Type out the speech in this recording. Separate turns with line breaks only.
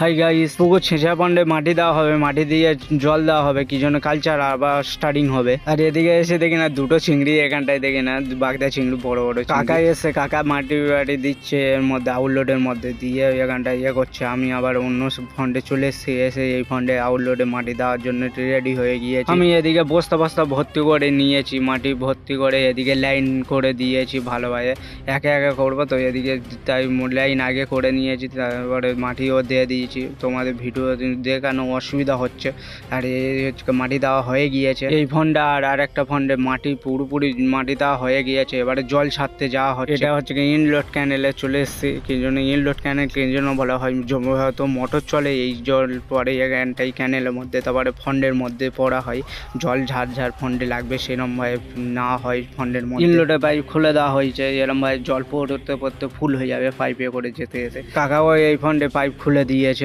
Hi guys, পুকুর ছেঁচা পন্ডে মাটি দেওয়া হবে, মাটি দিয়ে জল দেওয়া হবে, কি জন্য কালচার আবার স্টার্টিং হবে। আর এদিকে এসে দেখি না দুটো চিংড়ি, এখানটায় দেখি না বাগদা চিংড়ি বড় বড়। কাকা এসে কাকা মাটি বাটি দিচ্ছে এর মধ্যে, আউটলোডের মধ্যে দিয়ে এখানটায় করছে। আমি আবার অন্য ফন্ডে চলে এসেছি, এসে এই ফন্ডে আউটলোডে মাটি দেওয়ার জন্য রেডি হয়ে গিয়েছি। আমি এদিকে বস্তা বস্তা ভর্তি করে নিয়েছি, মাটি ভর্তি করে এদিকে লাইন করে দিয়েছি ভালোভাবে। একে একে করবো তো, এদিকে তাই লাইন আগে করে নিয়েছি, তারপরে মাটিও দিয়ে দিয়েছি। তোমাদের ভিডিও দেখানো অসুবিধা হচ্ছে। আর এই হচ্ছে মাটি দেওয়া হয়ে গিয়েছে এই ফন্ডে, আর একটা ফন্ডে মাটি পুরোপুরি মাটি দেওয়া হয়ে গিয়েছে। এবারে জল ছাড়তে যাওয়া হচ্ছে। এটা হচ্ছে কি ইনলোড ক্যানেলে চলে এসছে। কি জন্য ইনলোড ক্যানেল কি জন্য বলা হয়, হয়তো মোটর চলে, এই জল পরে এই ক্যানেলের মধ্যে, তারপরে ফন্ডের মধ্যে পড়া হয়। জল ঝাড় ঝাড় ফন্ডে লাগবে সেরকম ভাবে না হয় ফন্ডের মধ্যে। ইনলোডে পাইপ খুলে দেওয়া হয়েছে, এরকম ভাবে জল পড়তে পড়তে ফুল হয়ে যাবে পাইপে করে যেতে যেতে। কাকাও এই ফন্ডে পাইপ খুলে দিয়েছে।